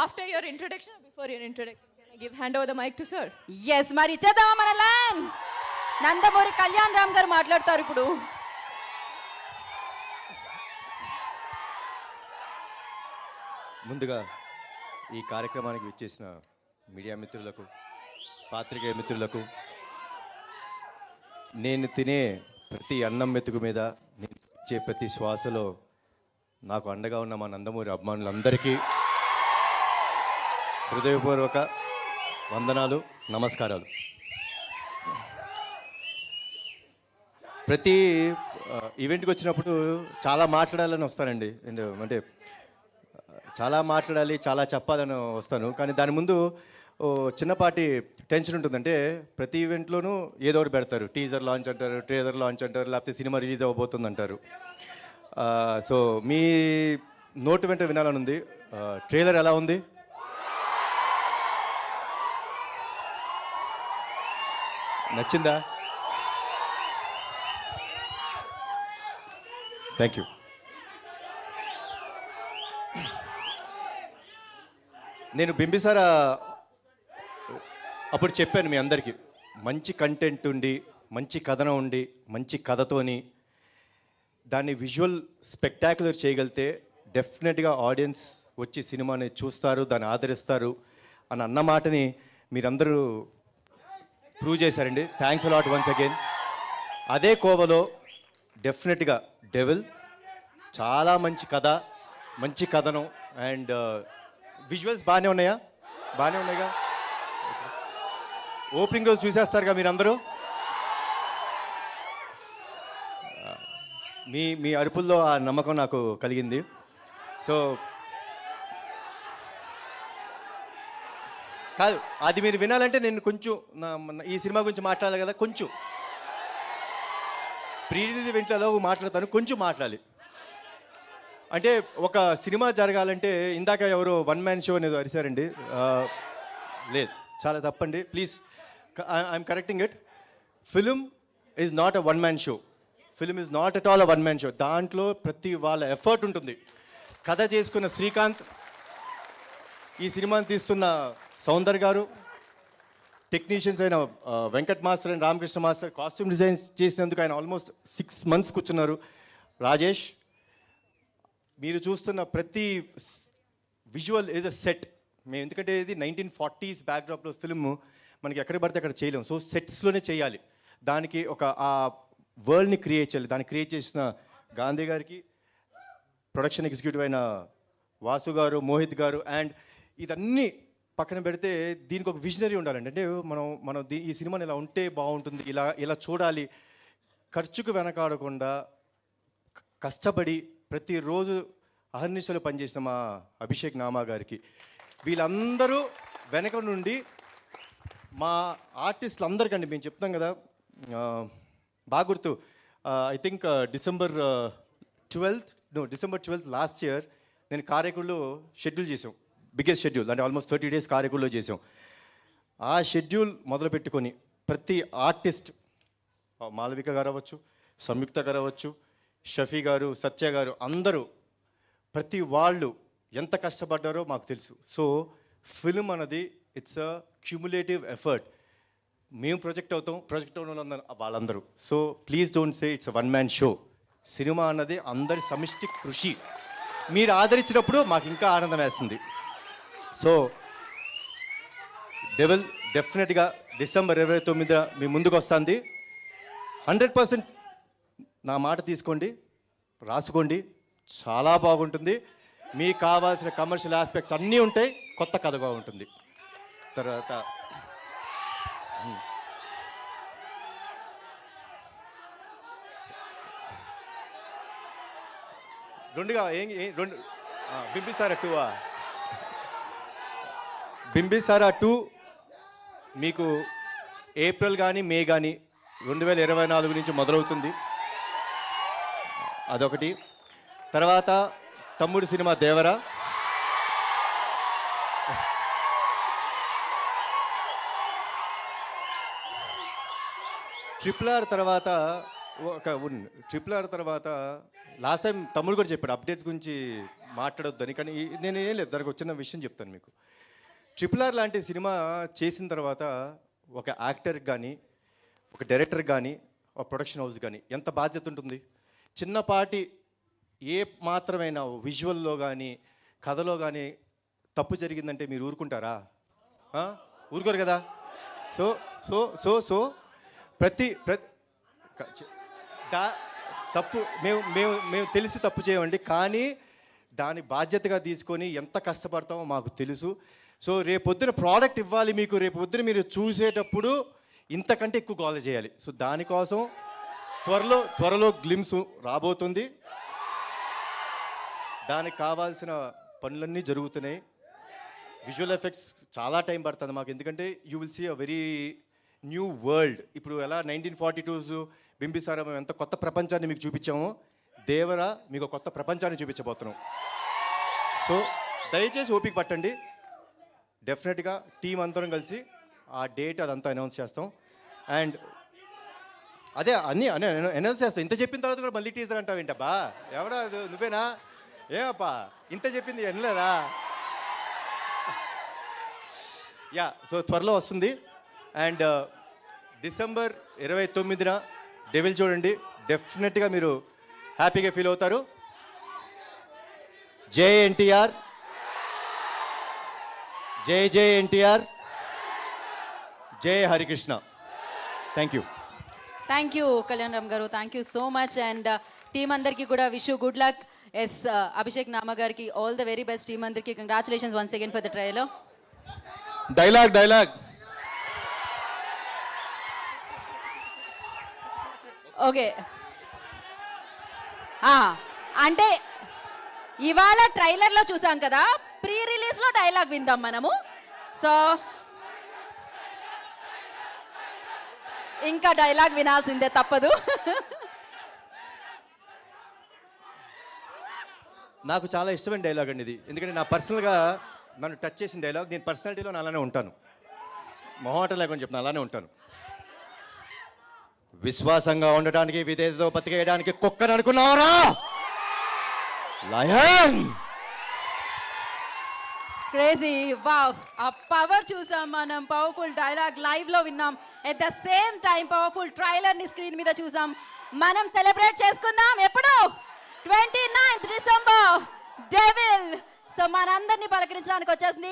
After your introduction or before your introduction, can I hand over the mic to sir? Yes మరి ఇచ్చేద్దామా మన land Nandamuri Kalyan Ram గారు మాట్లాడతారు ఇప్పుడు. ముందుగా ఈ కార్యక్రమానికి విచ్చేసిన మీడియా మిత్రులకు, పాత్రికేయ మిత్రులకు, నేను తినే ప్రతి అన్నం మెతుకు మీద, నేను ఇచ్చే ప్రతి శ్వాసలో నాకు అండగా ఉన్న మా నందమూరి అభిమానులందరికీ హృదయపూర్వక వందనాలు, నమస్కారాలు. ప్రతి ఈవెంట్కి వచ్చినప్పుడు చాలా మాట్లాడాలని వస్తానండి. అంటే చాలా మాట్లాడాలి, చాలా చెప్పాలని వస్తాను. కానీ దాని ముందు చిన్నపాటి టెన్షన్ ఉంటుంది. అంటే ప్రతి ఈవెంట్లోనూ ఏదో ఒకటి పెడతారు. టీజర్ లాంచ్ అంటారు, ట్రేలర్ లాంచ్ అంటారు, లేకపోతే సినిమా రిలీజ్ అవ్వబోతుంది అంటారు. సో మీ నోటు వెంట వినాలని ఉంది. ట్రేలర్ ఎలా ఉంది? నచ్చిందా? Thank you. నేను బింబిసారా అప్పుడు చెప్పాను మీ అందరికీ, మంచి కంటెంట్ ఉండి, మంచి కథనం ఉండి, మంచి కథతోని దాన్ని విజువల్ స్పెక్టాక్యులర్ చేయగలిగితే డెఫినెట్గా ఆడియన్స్ వచ్చి సినిమాని చూస్తారు, దాన్ని ఆదరిస్తారు అని అన్న మాటని మీరందరూ ప్రూవ్ చేశారండి. Thanks a lot once again. అదే కోవలో డెఫినెట్గా డెవిల్ చాలా మంచి కథ, మంచి కథనం అండ్ విజువల్స్ బాగానే ఉన్నాయా? బాగానే ఉన్నాయిగా. ఓపెనింగ్ రోజు చూసేస్తారుగా మీరందరూ. మీ అరుపుల్లో ఆ నమ్మకం నాకు కలిగింది. సో కాదు, అది మీరు వినాలంటే నేను కొంచెం ఈ సినిమా గురించి మాట్లాడాలి కదా. కొంచెం ప్రీ రిలీజ్ ఈవెంట్లలో మాట్లాడతాను, కొంచెం మాట్లాడాలి. అంటే ఒక సినిమా జరగాలంటే, ఇందాక ఎవరో వన్ మ్యాన్ షో అనేది అరిశారండి. లేదు, చాలా తప్పండి. Please, I'm correcting it. Film is not a one man show. Film is not at all a one man show. దాంట్లో ప్రతి వాళ్ళ ఎఫర్ట్ ఉంటుంది. కథ చేసుకున్న శ్రీకాంత్, ఈ సినిమాని తీస్తున్న సౌందర్ గారు, టెక్నీషియన్స్ అయిన Venkat master and Ramakrishna master, costume designs చేసినందుకు ఆయన ఆల్మోస్ట్ 6 months కూర్చున్నారు. రాజేష్, మీరు చూస్తున్న ప్రతి విజువల్ ఏదో సెట్. మేము ఎందుకంటే ఇది 1940s బ్యాక్డ్రాప్లో ఫిల్మ్, మనకి ఎక్కడ పడితే అక్కడ చేయలేము. సో సెట్స్లోనే చేయాలి. దానికి ఒక ఆ వరల్డ్ని క్రియేట్ చేయాలి. దాన్ని క్రియేట్ చేసిన గాంధీ గారికి, ప్రొడక్షన్ ఎగ్జిక్యూటివ్ అయిన వాసు గారు, మోహిత్ గారు, అండ్ ఇదన్నీ పక్కన పెడితే దీనికి ఒక విజనరీ ఉండాలండి. అంటే మనం ఈ సినిమాని ఇలా ఉంటే బాగుంటుంది, ఇలా చూడాలి, ఖర్చుకు వెనకాడకుండా కష్టపడి ప్రతిరోజు అహర్నిశలు పనిచేసిన మా అభిషేక్ నామా గారికి, వీళ్ళందరూ వెనక నుండి మా ఆర్టిస్టులు అందరికండి మేము చెప్తాం కదా. బాగా గుర్తు, I think December 12th last year నేను కారైకుల్లో షెడ్యూల్ చేసాం. బిగ్గెస్ట్ షెడ్యూల్, అంటే ఆల్మోస్ట్ 30 days కారైకుల్లో చేసాం. ఆ షెడ్యూల్ మొదలుపెట్టుకొని ప్రతి ఆర్టిస్ట్, మాలవిక గారు అవ్వచ్చు, సంయుక్త గారు అవ్వచ్చు, షఫీ గారు, సత్య గారు, అందరూ ప్రతి వాళ్ళు ఎంత కష్టపడ్డారో మాకు తెలుసు. సో ఫిల్మ్ అన్నది ఇట్స్ అ క్యూములేటివ్ ఎఫర్ట్. మేము ప్రొజెక్ట్ అవున వాళ్ళందరూ. So please don't say it's one man show. Cinema అన్నది అందరి సమిష్టి కృషి. మీరు ఆదరించినప్పుడు మాకు ఇంకా ఆనందం వేస్తుంది. సో డెవిల్ డెఫినెట్గా December 29న మీ ముందుకు వస్తుంది. 100% నా మాట తీసుకోండి, రాసుకోండి, చాలా బాగుంటుంది. మీకు కావాల్సిన కమర్షియల్ ఆస్పెక్ట్స్ అన్నీ ఉంటాయి, కొత్త కథగా ఉంటుంది. తర్వాత రెండు బింబిసారా 2 మీకు ఏప్రిల్ కానీ మే కానీ 2024 నుంచి మొదలవుతుంది. అదొకటి. తర్వాత తమ్ముడు సినిమా దేవరా, RRR తర్వాత ట్రిపుల్ ఆర్ తర్వాత లాస్ట్ టైం తమ్ముడు కూడా చెప్పాడు అప్డేట్స్ గురించి మాట్లాడొద్దని, కానీ నేను ఏం లేదు, దానికి వచ్చిన విషయం చెప్తాను మీకు. RRR లాంటి సినిమా చేసిన తర్వాత ఒక యాక్టర్కి కానీ, ఒక డైరెక్టర్ కానీ, ఒక ప్రొడక్షన్ హౌస్ కానీ ఎంత బాధ్యత ఉంటుంది. చిన్నపాటి ఏ మాత్రమైన విజువల్లో కానీ కథలో కానీ తప్పు జరిగిందంటే మీరు ఊరుకుంటారా? ఊరుకోరు కదా. సో సో సో సో ప్రతి తప్పు మేము తెలిసి తప్పు చేయమండి, కానీ దాని బాధ్యతగా తీసుకొని ఎంత కష్టపడతామో మాకు తెలుసు. సో రేపొద్దున ప్రోడక్ట్ ఇవ్వాలి మీకు, రేపొద్దున మీరు చూసేటప్పుడు ఇంతకంటే ఎక్కువ గోల చేయాలి. సో దానికోసం త్వరలో గ్లిమ్స్ రాబోతుంది. దానికి కావాల్సిన పనులన్నీ జరుగుతున్నాయి. విజువల్ ఎఫెక్ట్స్ చాలా టైం పడుతుంది మాకు, ఎందుకంటే you will see a very new world. ఇప్పుడు ఎలా 1942s బింబిసారా మేము ఎంత కొత్త ప్రపంచాన్ని మీకు చూపించామో, దేవరా మీకు కొత్త ప్రపంచాన్ని చూపించబోతున్నాం. సో దయచేసి ఓపిక పట్టండి. డెఫినెట్గా టీం అందరం కలిసి ఆ డేట్ అదంతా అనౌన్స్ చేస్తాం. అండ్ అదే అన్నీ అనౌన్స్ చేస్తాం. ఇంత చెప్పిన తర్వాత కూడా మళ్ళీ టీజర్ అంటావు ఏంటబ్బా? ఎవడా నువ్వేనా? ఏమప్పా ఇంత చెప్పింది వినలేదా? యా, సో త్వరలో వస్తుంది. అండ్ డిసెంబర్ 29న డెవిల్ చూడండి, డెఫినెట్గా మీరు హ్యాపీగా ఫీల్ అవుతారు. జై ఎన్టీఆర్, జై Jai NTR, Jai Harikrishna. Thank you. Thank you Kalyan Ram garu, thank you so much. And team అందరికీ కూడా wish you good luck. S Abhishek Nama గారికి all the very best. Team అందరికీ congratulations once again for the trailer. Dialogue okay, అంటే ఇవాళ ట్రైలర్లో చూసాం కదా, ప్రీ రిలీజ్లో డైలాగ్ విందాం మనము. సో ఇంకా డైలాగ్ వినాల్సిందే, తప్పదు. నాకు చాలా ఇష్టమైన డైలాగ్ అండి ఇది, ఎందుకంటే నా పర్సనల్గా నన్ను టచ్ చేసిన డైలాగ్. నేను పర్సనాలిటీలో అలానే ఉంటాను, మొహమాటం లేకుండా చెప్తాను, అలానే ఉంటాను. విశ్వాసంగా ఉండటానికి, విధేయతతో బతికేయడానికి కుక్కని అనుకున్నావరా లయన్? క్రేజీ, వావ్, ఆ పవర్ చూసాం మనం. పవర్ఫుల్ డైలాగ్ లైవ్ లో విన్నాం, at the same time powerful trailer ని స్క్రీన్ మీద చూసాం. మనం సెలబ్రేట్ చేసుకుందాం ఎప్పుడు? 29th December devil. సో మనందరినీ పలకరించడానికి వచ్చేసింది